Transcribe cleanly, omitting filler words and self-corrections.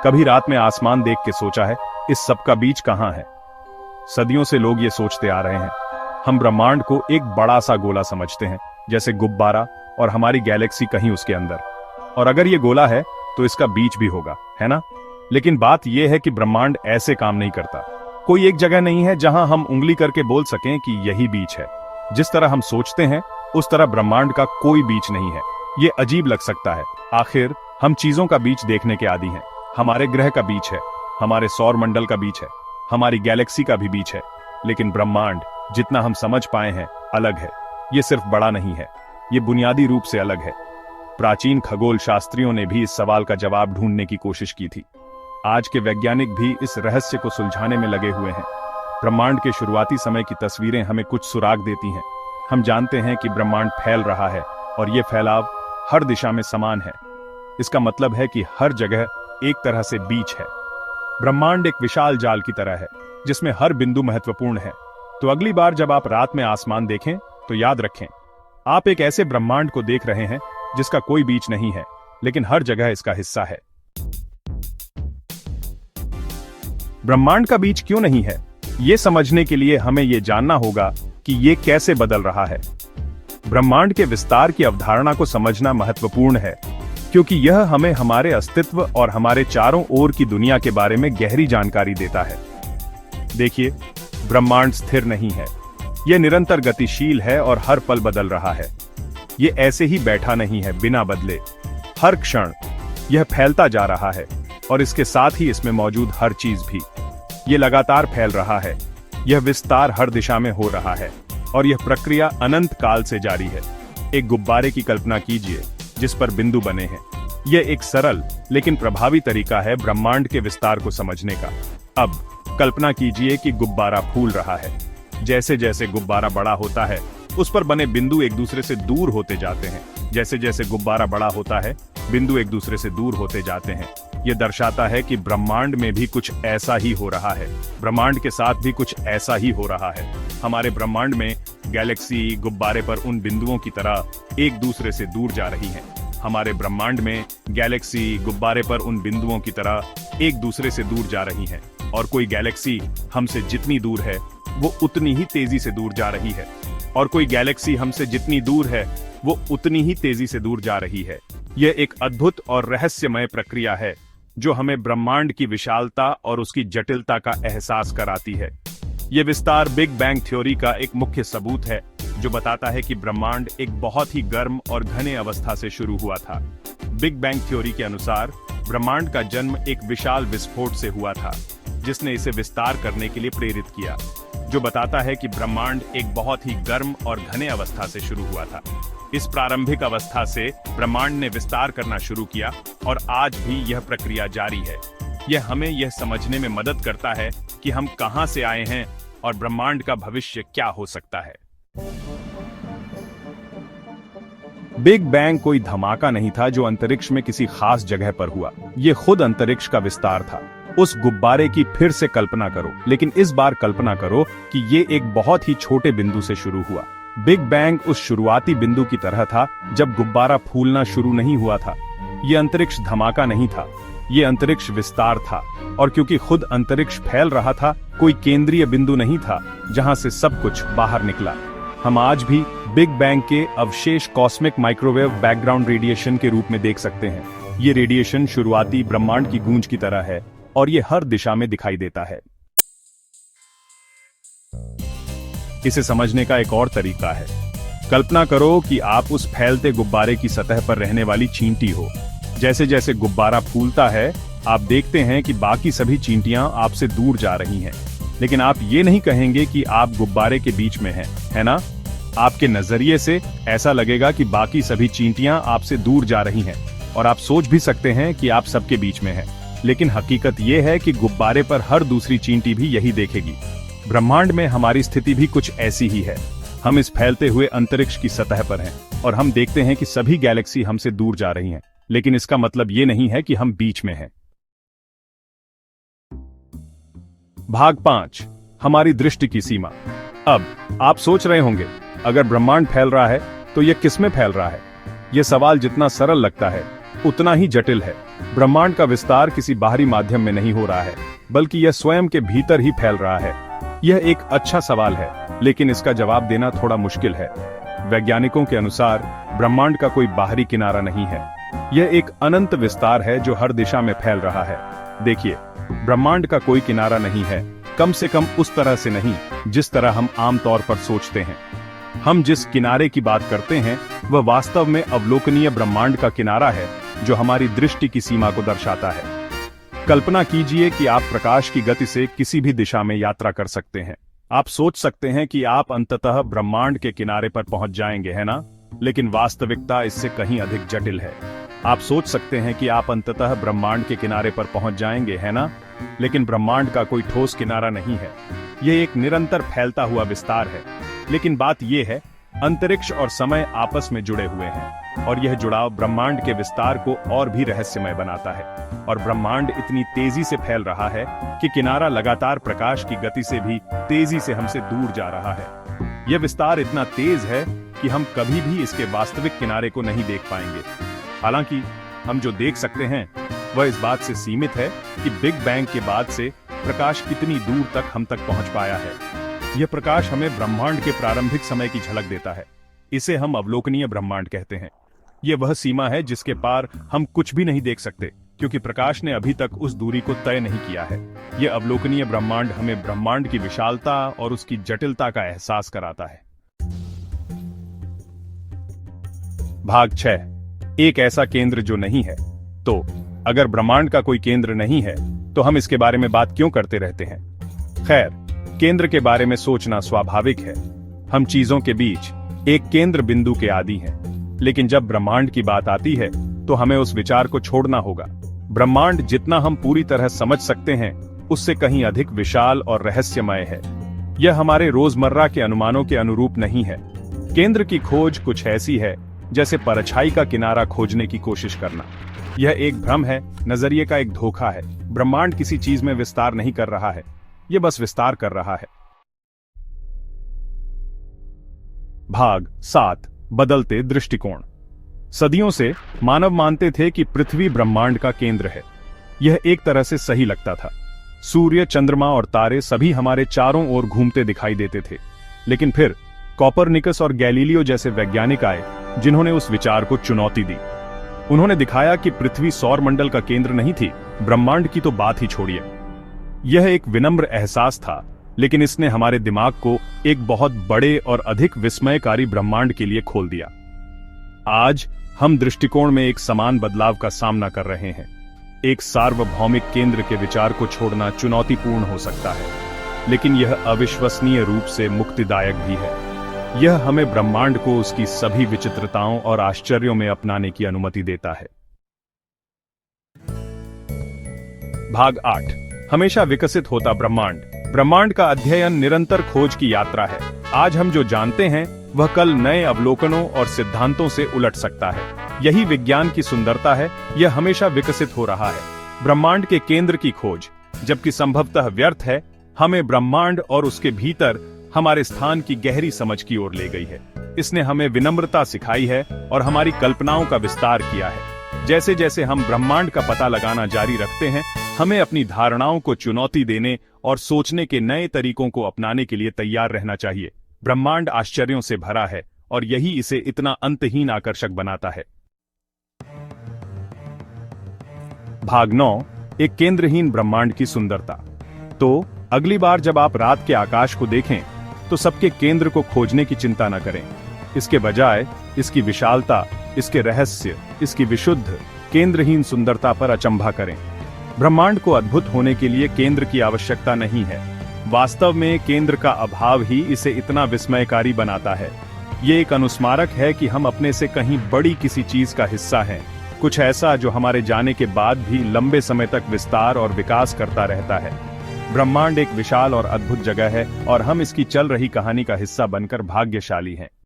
कभी रात में आसमान देख के सोचा है इस सब का बीज कहाँ है? सदियों से लोग ये सोचते आ रहे हैं। हम ब्रह्मांड को एक बड़ा सा गोला समझते हैं, जैसे गुब्बारा, और हमारी गैलेक्सी कहीं उसके अंदर। और अगर ये गोला है तो इसका बीज भी होगा, है ना? लेकिन बात यह है कि ब्रह्मांड ऐसे काम नहीं करता। कोई एक जगह नहीं है जहां हम उंगली करके बोल सकें कि यही बीज है। जिस तरह हम सोचते हैं उस तरह ब्रह्मांड का कोई बीज नहीं है। ये अजीब लग सकता है, आखिर हम चीजों का बीज देखने के आदी हैं। हमारे ग्रह का बीज है, हमारे सौर मंडल का बीज है, हमारी गैलेक्सी का भी बीज है। लेकिन ब्रह्मांड जितना हम समझ पाए हैं अलग है। ये सिर्फ बड़ा नहीं है, ये बुनियादी रूप से अलग है। प्राचीन खगोल शास्त्रियों ने भी इस सवाल का जवाब ढूंढने की कोशिश की थी। आज के वैज्ञानिक भी इस रहस्य को सुलझाने में लगे हुए हैं। ब्रह्मांड के शुरुआती समय की तस्वीरें हमें कुछ सुराग देती हैं। हम जानते हैं कि ब्रह्मांड फैल रहा है और ये फैलाव हर दिशा में समान है। इसका मतलब है कि हर जगह एक तरह से बीज है। ब्रह्मांड एक विशाल जाल की तरह है जिसमें हर बिंदु महत्वपूर्ण है। तो अगली बार जब आप रात में आसमान देखें तो याद रखें, आप एक ऐसे ब्रह्मांड को देख रहे हैं जिसका कोई बीज नहीं है, लेकिन हर जगह इसका हिस्सा है। ब्रह्मांड का बीज क्यों नहीं है, यह समझने के लिए हमें यह जानना होगा कि यह कैसे बदल रहा है। ब्रह्मांड के विस्तार की अवधारणा को समझना महत्वपूर्ण है, क्योंकि यह हमें हमारे अस्तित्व और हमारे चारों ओर की दुनिया के बारे में गहरी जानकारी देता है। देखिए, ब्रह्मांड स्थिर नहीं है, यह निरंतर गतिशील है और हर पल बदल रहा है। यह ऐसे ही बैठा नहीं है बिना बदले। हर क्षण यह फैलता जा रहा है और इसके साथ ही इसमें मौजूद हर चीज भी। यह लगातार फैल रहा है, यह विस्तार हर दिशा में हो रहा है और यह प्रक्रिया अनंत काल से जारी है। एक गुब्बारे की कल्पना कीजिए जिस पर बिंदु बने हैं। यह एक सरल लेकिन प्रभावी तरीका है ब्रह्मांड के विस्तार को समझने का। अब कल्पना कीजिए कि गुब्बारा फूल रहा है। जैसे जैसे गुब्बारा बड़ा होता है उस पर बने बिंदु एक दूसरे से दूर होते जाते हैं। जैसे जैसे गुब्बारा बड़ा होता है बिंदु एक दूसरे से दूर होते जाते हैं। यह दर्शाता है कि ब्रह्मांड में भी कुछ ऐसा ही हो रहा है। ब्रह्मांड के साथ भी कुछ ऐसा ही हो रहा है। हमारे ब्रह्मांड में गैलेक्सी गुब्बारे पर उन बिंदुओं की तरह एक दूसरे से दूर जा रही हैं। हमारे ब्रह्मांड में गैलेक्सी गुब्बारे पर उन बिंदुओं की तरह एक दूसरे से दूर जा रही हैं। और कोई गैलेक्सी हमसे जितनी दूर है वो उतनी ही तेजी से दूर जा रही है, और कोई गैलेक्सी हमसे जितनी दूर है वो उतनी ही तेजी से दूर जा रही है। यह एक अद्भुत और रहस्यमय प्रक्रिया है जो हमें ब्रह्मांड की विशालता और उसकी जटिलता का एहसास कराती है। यह विस्तार बिग बैंग थ्योरी का एक मुख्य सबूत है जो बताता है कि ब्रह्मांड एक बहुत ही गर्म और घने अवस्था से शुरू हुआ था। बिग बैंग थ्योरी के अनुसार ब्रह्मांड का जन्म एक विशाल विस्फोट से हुआ था जिसने इसे विस्तार करने के लिए प्रेरित किया, जो बताता है कि ब्रह्मांड एक बहुत ही गर्म और घने अवस्था से शुरू हुआ था। इस प्रारंभिक अवस्था से ब्रह्मांड ने विस्तार करना शुरू किया और आज भी यह प्रक्रिया जारी है। यह हमें यह समझने में मदद करता है कि हम कहां से आए हैं और ब्रह्मांड का भविष्य क्या हो सकता है। बिग बैंग कोई धमाका नहीं था जो अंतरिक्ष में किसी खास जगह पर हुआ। यह खुद अंतरिक्ष का विस्तार था। उस गुब्बारे की फिर से कल्पना करो, लेकिन इस बार कल्पना करो कि ये एक बहुत ही छोटे बिंदु से शुरू हुआ। बिग बैंग उस शुरुआती बिंदु की तरह था जब गुब्बारा फूलना शुरू नहीं हुआ था। ये अंतरिक्ष धमाका नहीं था, ये अंतरिक्ष विस्तार था। और क्योंकि खुद अंतरिक्ष फैल रहा था, कोई केंद्रीय बिंदु नहीं था जहां से सब कुछ बाहर निकला। हम आज भी बिग बैंग के अवशेष कॉस्मिक माइक्रोवेव बैकग्राउंड रेडिएशन के रूप में देख सकते हैं। ये रेडिएशन शुरुआती ब्रह्मांड की गूंज की तरह है और ये हर दिशा में दिखाई देता है। इसे समझने का एक और तरीका है। कल्पना करो कि आप उस फैलते गुब्बारे की सतह पर रहने वाली चींटी हो। जैसे जैसे गुब्बारा फूलता है, आप देखते हैं कि बाकी सभी चींटियां आपसे दूर जा रही हैं। लेकिन आप ये नहीं कहेंगे कि आप गुब्बारे के बीच में हैं, है ना? आपके नजरिए से ऐसा लगेगा कि बाकी सभी चींटियां आपसे दूर जा रही हैं और आप सोच भी सकते हैं कि आप सबके बीच में हैं। लेकिन हकीकत यह है कि गुब्बारे पर हर दूसरी चींटी भी यही देखेगी। ब्रह्मांड में हमारी स्थिति भी कुछ ऐसी ही है। हम इस फैलते हुए अंतरिक्ष की सतह पर हैं और हम देखते हैं कि सभी गैलेक्सी हमसे दूर जा रही हैं, लेकिन इसका मतलब ये नहीं है कि हम बीच में हैं। भाग 5, हमारी दृष्टि की सीमा। अब आप सोच रहे होंगे, अगर ब्रह्मांड फैल रहा है तो यह किस में फैल रहा है? यह सवाल जितना सरल लगता है उतना ही जटिल है। ब्रह्मांड का विस्तार किसी बाहरी माध्यम में नहीं हो रहा है, बल्कि यह स्वयं के भीतर ही फैल रहा है। यह एक अच्छा सवाल है, लेकिन इसका जवाब देना थोड़ा मुश्किल है। वैज्ञानिकों के अनुसार ब्रह्मांड का कोई बाहरी किनारा नहीं है। यह एक अनंत विस्तार है जो हर दिशा में फैल रहा है। देखिए, ब्रह्मांड का कोई किनारा नहीं है, कम से कम उस तरह से नहीं जिस तरह हम आमतौर पर सोचते हैं। हम जिस किनारे की बात करते हैं वह वास्तव में अवलोकनीय ब्रह्मांड का किनारा है, जो हमारी दृष्टि की सीमा को दर्शाता है। कल्पना कीजिए कि आप प्रकाश की गति से किसी भी दिशा में यात्रा कर सकते हैं। आप सोच सकते हैं कि आप अंततः ब्रह्मांड के किनारे पर पहुंच जाएंगे, है ना? लेकिन वास्तविकता इससे कहीं अधिक जटिल है। आप सोच सकते हैं कि आप अंततः ब्रह्मांड के किनारे पर पहुंच जाएंगे, है ना? लेकिन ब्रह्मांड का कोई ठोस किनारा नहीं है। यह एक निरंतर फैलता हुआ विस्तार है। लेकिन बात यह है, अंतरिक्ष और समय आपस में जुड़े हुए हैं, और यह जुड़ाव ब्रह्मांड के विस्तार को और भी रहस्यमय बनाता है। और ब्रह्मांड इतनी तेजी से फैल रहा है कि किनारा लगातार प्रकाश की गति से भी तेजी से हमसे दूर जा रहा है। यह विस्तार इतना तेज है कि हम कभी भी इसके वास्तविक किनारे को नहीं देख पाएंगे। हालांकि हम जो देख सकते हैं वह इस बात से सीमित है कि बिग बैंग के बाद से प्रकाश कितनी दूर तक हम तक पहुंच पाया है। यह प्रकाश हमें ब्रह्मांड के प्रारंभिक समय की झलक देता है। इसे हम अवलोकनीय ब्रह्मांड कहते हैं। यह वह सीमा है जिसके पार हम कुछ भी नहीं देख सकते, क्योंकि प्रकाश ने अभी तक उस दूरी को तय नहीं किया है। यह अवलोकनीय ब्रह्मांड हमें ब्रह्मांड की विशालता और उसकी जटिलता का एहसास कराता है। भाग 6, एक ऐसा केंद्र जो नहीं है। तो अगर ब्रह्मांड का कोई केंद्र नहीं है तो हम इसके बारे में बात क्यों करते रहते हैं? खैर, केंद्र के बारे में सोचना स्वाभाविक है। हम चीजों के बीच एक केंद्र बिंदु के आदी हैं। लेकिन जब ब्रह्मांड की बात आती है तो हमें उस विचार को छोड़ना होगा। ब्रह्मांड जितना हम पूरी तरह समझ सकते हैं उससे कहीं अधिक विशाल और रहस्यमय है। यह हमारे रोजमर्रा के अनुमानों के अनुरूप नहीं है। केंद्र की खोज कुछ ऐसी है जैसे परछाई का किनारा खोजने की कोशिश करना। यह एक भ्रम है, नजरिए का एक धोखा है। ब्रह्मांड किसी चीज में विस्तार नहीं कर रहा है, यह बस विस्तार कर रहा है। भाग 7, बदलते दृष्टिकोण। सदियों से मानव मानते थे कि पृथ्वी ब्रह्मांड का केंद्र है। यह एक तरह से सही लगता था। सूर्य, चंद्रमा और तारे सभी हमारे चारों ओर घूमते दिखाई देते थे। लेकिन फिर कोपरनिकस और गैलीलियो जैसे वैज्ञानिक आए जिन्होंने उस विचार को चुनौती दी। उन्होंने दिखाया कि पृथ्वी सौर मंडल का केंद्र नहीं थी। ब्रह्मांड की तो बात ही छोड़िए। यह एक विनम्र एहसास था, लेकिन इसने हमारे दिमाग को एक बहुत बड़े और अधिक विस्मयकारी ब्रह्मांड के लिए खोल दिया। आज हम दृष्टिकोण में एक समान बदलाव का सामना कर रहे हैं। एक सार्वभौमिक केंद्र के विचार को छोड़ना चुनौतीपूर्ण हो सकता है, लेकिन यह अविश्वसनीय रूप से मुक्तिदायक भी है। यह हमें ब्रह्मांड को उसकी सभी विचित्रताओं और आश्चर्यों में अपनाने की अनुमति देता है। भाग 8, हमेशा विकसित होता ब्रह्मांड। ब्रह्मांड का अध्ययन निरंतर खोज की यात्रा है। आज हम जो जानते हैं वह कल नए अवलोकनों और सिद्धांतों से उलट सकता है। यही विज्ञान की सुंदरता है, यह हमेशा विकसित हो रहा है। ब्रह्मांड के केंद्र की खोज, जबकि संभवतः व्यर्थ है, हमें ब्रह्मांड और उसके भीतर हमारे स्थान की गहरी समझ की ओर ले गई है। इसने हमें विनम्रता सिखाई है और हमारी कल्पनाओं का विस्तार किया है। जैसे जैसे हम ब्रह्मांड का पता लगाना जारी रखते हैं, हमें अपनी धारणाओं को चुनौती देने और सोचने के नए तरीकों को अपनाने के लिए तैयार रहना चाहिए। ब्रह्मांड आश्चर्यों से भरा है और यही इसे इतना अंतहीन आकर्षक बनाता है। भाग 9, एक केंद्रहीन ब्रह्मांड की सुंदरता। तो अगली बार जब आप रात के आकाश को देखें तो सबके केंद्र को खोजने की चिंता न करें। इसके बजाय इसकी विशालता, इसके रहस्य, इसकी विशुद्ध केंद्रहीन सुंदरता पर अचंभा करें। ब्रह्मांड को अद्भुत होने के लिए केंद्र की आवश्यकता नहीं है। वास्तव में केंद्र का अभाव ही इसे इतना विस्मयकारी बनाता है। ये एक अनुस्मारक है कि हम अपने से कहीं बड़ी किसी चीज का हिस्सा हैं, कुछ ऐसा जो हमारे जाने के बाद भी लंबे समय तक विस्तार और विकास करता रहता है। ब्रह्मांड एक विशाल और अद्भुत जगह है और हम इसकी चल रही कहानी का हिस्सा बनकर भाग्यशाली हैं।